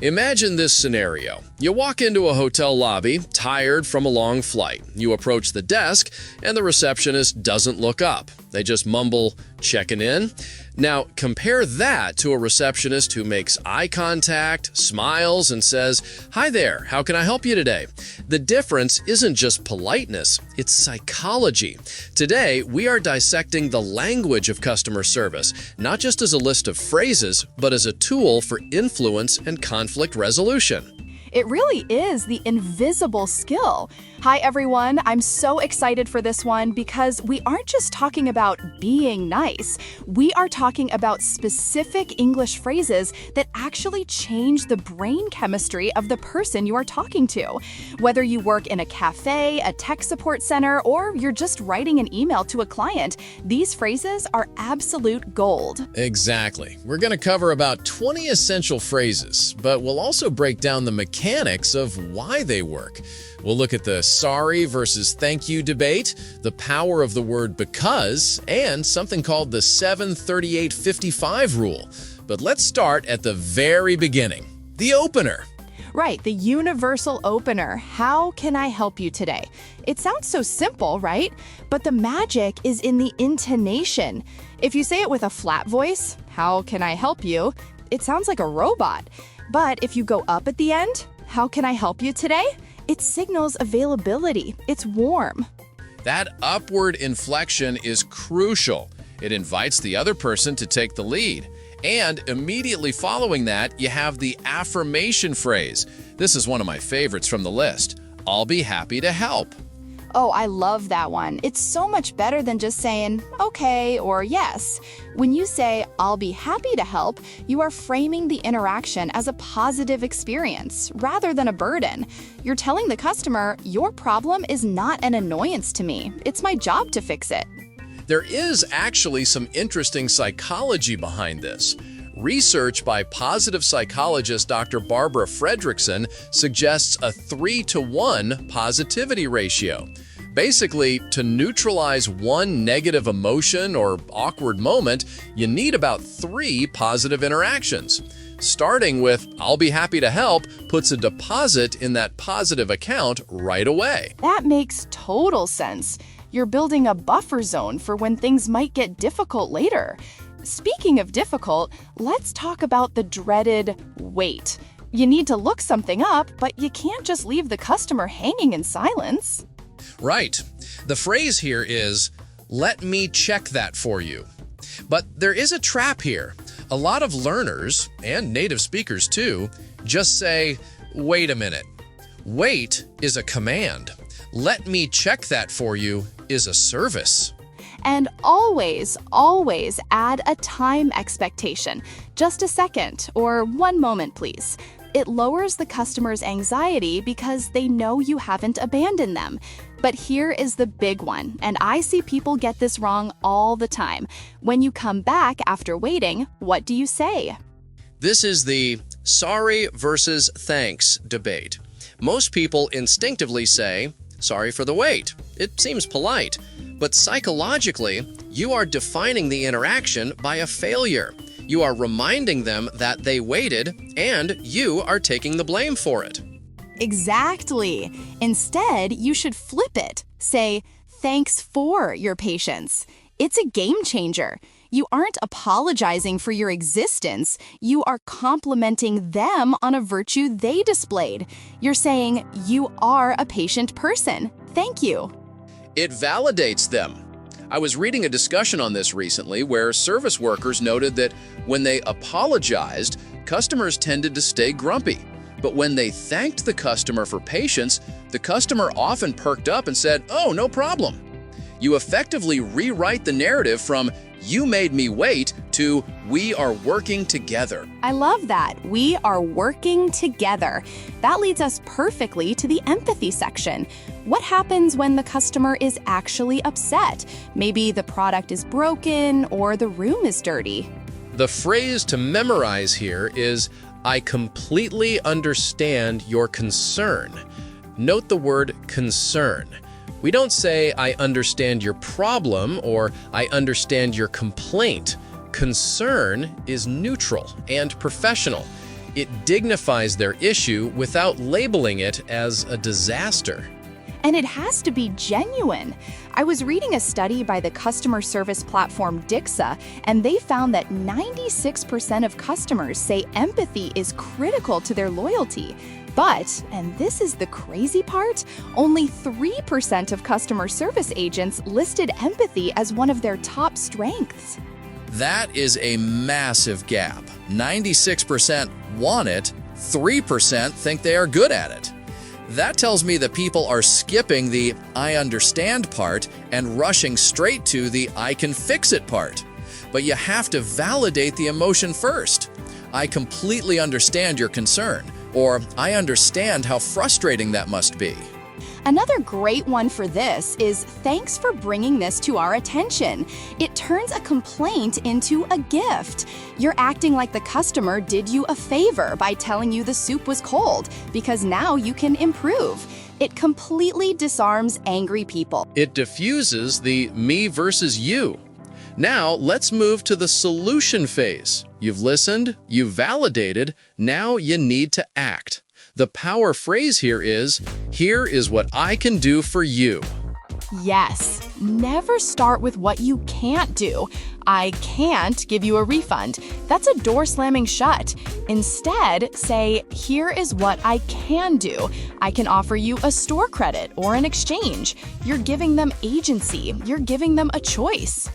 Imagine this scenario. You walk into a hotel lobby, tired from a long flight. You approach the desk, and the receptionist doesn't look up. They just mumble, "Checking in?" Now, compare that to a receptionist who makes eye contact, smiles, and says, "Hi there, how can I help you today?" The difference isn't just politeness, it's psychology. Today, we are dissecting the language of customer service, not just as a list of phrases, but as a tool for influence and conflict resolution. It really is the invisible skill. Hi everyone, I'm so excited for this one because we aren't just talking about being nice. We are talking about specific English phrases that actually change the brain chemistry of the person you are talking to. Whether you work in a cafe, a tech support center, or you're just writing an email to a client, these phrases are absolute gold. Exactly. We're going to cover about 20 essential phrases, but we'll also break down the mechanics of why they work. We'll look at the sorry versus thank you debate, the power of the word because, and something called the 738-55 rule. But let's start at the very beginning, the opener. Right, the universal opener. How can I help you today? It sounds so simple, right? But the magic is in the intonation. If you say it with a flat voice, how can I help you? It sounds like a robot. But if you go up at the end, how can I help you today? It signals availability. It's warm. That upward inflection is crucial. It invites the other person to take the lead. And immediately following that, you have the affirmation phrase. This is one of my favorites from the list. "I'll be happy to help." Oh, I love that one. It's so much better than just saying, okay or yes. When you say, "I'll be happy to help," you are framing the interaction as a positive experience rather than a burden. You're telling the customer, your problem is not an annoyance to me. It's my job to fix it. There is actually some interesting psychology behind this. Research by positive psychologist Dr. Barbara Fredrickson suggests a 3-to-1 positivity ratio. Basically, to neutralize one negative emotion or awkward moment, you need about 3 positive interactions. Starting with "I'll be happy to help" puts a deposit in that positive account right away. That makes total sense. You're building a buffer zone for when things might get difficult later. Speaking of difficult, let's talk about the dreaded wait. You need to look something up, but you can't just leave the customer hanging in silence. Right. The phrase here is, "Let me check that for you." But there is a trap here. A lot of learners, and native speakers too, just say, "Wait a minute." Wait is a command. "Let me check that for you" is a service. And always, always add a time expectation. Just a second or 1 moment, please. It lowers the customer's anxiety because they know you haven't abandoned them. But here is the big one, and I see people get this wrong all the time. When you come back after waiting, what do you say? This is the sorry versus thanks debate. Most people instinctively say, "Sorry for the wait." It seems polite. But psychologically, you are defining the interaction by a failure. You are reminding them that they waited, and you are taking the blame for it. Exactly. Instead, you should flip it. Say, "Thanks for your patience." It's a game changer. You aren't apologizing for your existence. You are complimenting them on a virtue they displayed. You're saying, "You are a patient person. Thank you." It validates them. I was reading a discussion on this recently where service workers noted that when they apologized, customers tended to stay grumpy. But when they thanked the customer for patience, the customer often perked up and said, "Oh, no problem." You effectively rewrite the narrative from "you made me wait" to "we are working together." I love that. We are working together. That leads us perfectly to the empathy section. What happens when the customer is actually upset? Maybe the product is broken or the room is dirty. The phrase to memorize here is, "I completely understand your concern." Note the word concern. We don't say, "I understand your problem" or "I understand your complaint." Concern is neutral and professional. It dignifies their issue without labeling it as a disaster. And it has to be genuine. I was reading a study by the customer service platform Dixa, and they found that 96% of customers say empathy is critical to their loyalty. But, and this is the crazy part, only 3% of customer service agents listed empathy as one of their top strengths. That is a massive gap. 96% want it, 3% think they are good at it. That tells me that people are skipping the "I understand" part and rushing straight to the "I can fix it" part. But you have to validate the emotion first. "I completely understand your concern," or "I understand how frustrating that must be." Another great one for this is "Thanks for bringing this to our attention." It turns a complaint into a gift. You're acting like the customer did you a favor by telling you the soup was cold, because now you can improve. It completely disarms angry people. It diffuses the me versus you. Now, let's move to the solution phase. You've listened, you've validated, now you need to act. The power phrase here is what I can do for you." Yes, never start with what you can't do. "I can't give you a refund." That's a door slamming shut. Instead, say, "Here is what I can do. I can offer you a store credit or an exchange." You're giving them agency. You're giving them a choice.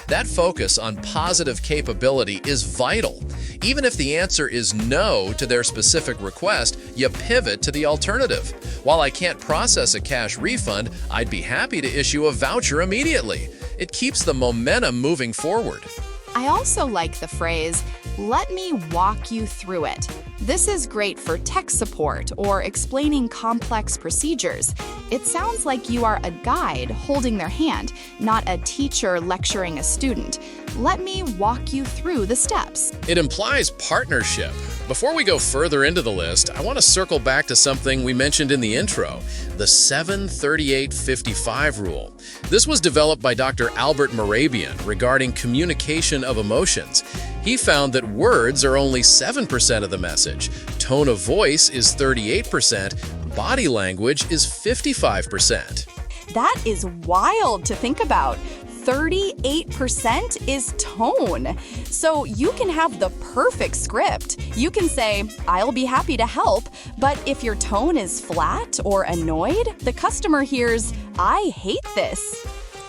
That focus on positive capability is vital. Even if the answer is no to their specific request, you pivot to the alternative. "While I can't process a cash refund, I'd be happy to issue a voucher immediately." It keeps the momentum moving forward. I also like the phrase, "Let me walk you through it." This is great for tech support or explaining complex procedures. It sounds like you are a guide holding their hand, not a teacher lecturing a student. "Let me walk you through the steps." It implies partnership. Before we go further into the list, I want to circle back to something we mentioned in the intro, the 7-38-55 rule. This was developed by Dr. Albert Mehrabian regarding communication of emotions. He found that words are only 7% of the message, tone of voice is 38%, body language is 55%. That is wild to think about. 38% is tone. So you can have the perfect script. You can say, "I'll be happy to help," but if your tone is flat or annoyed, the customer hears, "I hate this."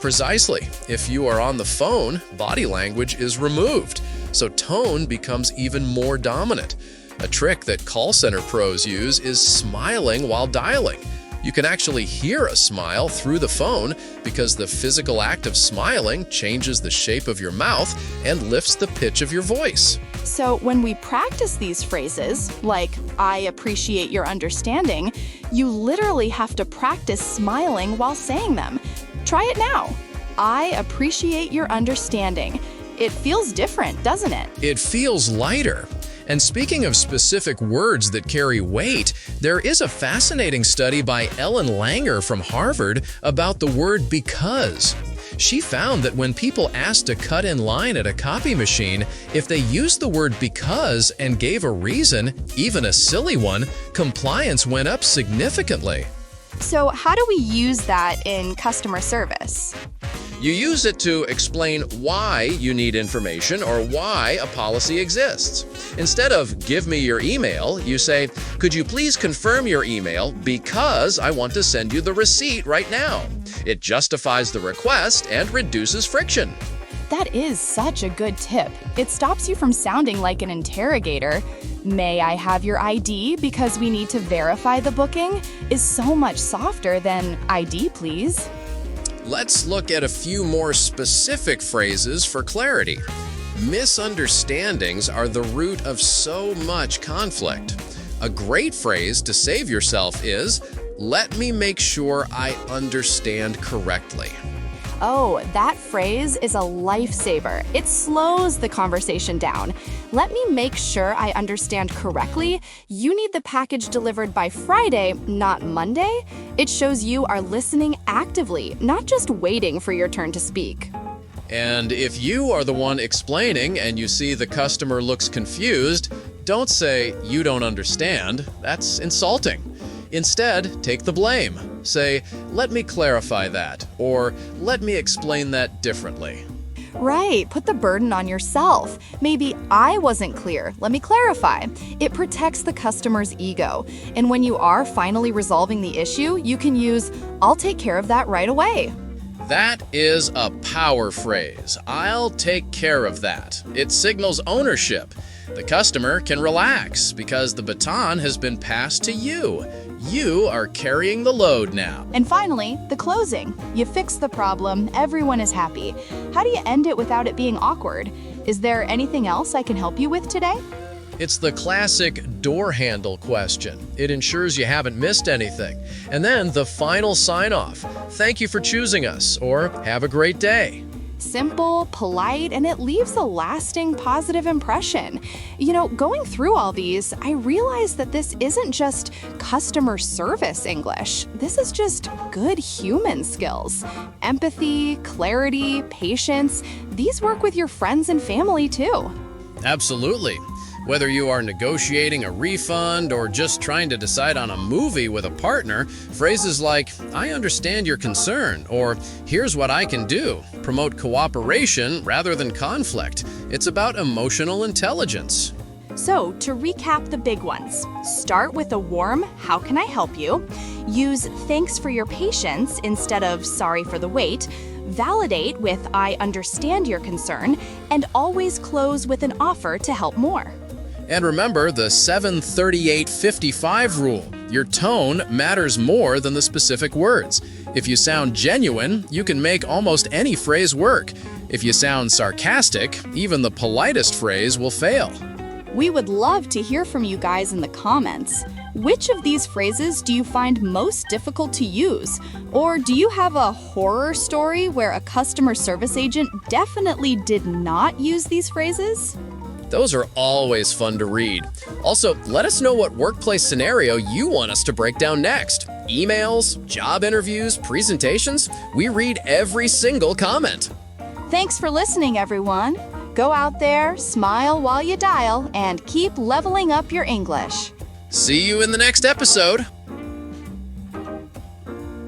Precisely. If you are on the phone, body language is removed, so tone becomes even more dominant. A trick that call center pros use is smiling while dialing. You can actually hear a smile through the phone because the physical act of smiling changes the shape of your mouth and lifts the pitch of your voice. So when we practice these phrases, like "I appreciate your understanding," you literally have to practice smiling while saying them. Try it now. "I appreciate your understanding." It feels different, doesn't it? It feels lighter. And speaking of specific words that carry weight, there is a fascinating study by Ellen Langer from Harvard about the word "because." She found that when people asked to cut in line at a copy machine, if they used the word "because" and gave a reason, even a silly one, compliance went up significantly. So how do we use that in customer service? You use it to explain why you need information or why a policy exists. Instead of "give me your email," you say, "Could you please confirm your email because I want to send you the receipt right now." It justifies the request and reduces friction. That is such a good tip. It stops you from sounding like an interrogator. "May I have your ID because we need to verify the booking?" is so much softer than "ID, please." Let's look at a few more specific phrases for clarity. Misunderstandings are the root of so much conflict. A great phrase to save yourself is, "Let me make sure I understand correctly." Oh, that phrase is a lifesaver. It slows the conversation down. "Let me make sure I understand correctly." You need the package delivered by Friday, not Monday. It shows you are listening actively, not just waiting for your turn to speak. And if you are the one explaining and you see the customer looks confused, don't say, "You don't understand." That's insulting. Instead, take the blame. Say, "Let me clarify that," or "Let me explain that differently." Right, put the burden on yourself. Maybe I wasn't clear. Let me clarify. It protects the customer's ego. And when you are finally resolving the issue, you can use, "I'll take care of that right away." That is a power phrase. "I'll take care of that." It signals ownership. The customer can relax because the baton has been passed to you. You are carrying the load now. And finally, the closing. You fix the problem, everyone is happy. How do you end it without it being awkward? Is there anything else I can help you with today? It's the classic door handle question. It ensures you haven't missed anything. And then the final sign-off. "Thank you for choosing us," or "Have a great day." Simple, polite, and it leaves a lasting positive impression. You know, going through all these, I realized that this isn't just customer service English. This is just good human skills. Empathy, clarity, patience, these work with your friends and family too. Absolutely. Whether you are negotiating a refund or just trying to decide on a movie with a partner, phrases like, "I understand your concern," or "Here's what I can do," promote cooperation rather than conflict. It's about emotional intelligence. So, to recap the big ones, start with a warm, "How can I help you?" Use "Thanks for your patience" instead of "Sorry for the wait." Validate with "I understand your concern," and always close with an offer to help more. And remember the 738-55 rule. Your tone matters more than the specific words. If you sound genuine, you can make almost any phrase work. If you sound sarcastic, even the politest phrase will fail. We would love to hear from you guys in the comments. Which of these phrases do you find most difficult to use? Or do you have a horror story where a customer service agent definitely did not use these phrases? Those are always fun to read. Also, let us know what workplace scenario you want us to break down next. Emails, job interviews, presentations, we read every single comment. Thanks for listening, everyone. Go out there, smile while you dial, and keep leveling up your English. See you in the next episode.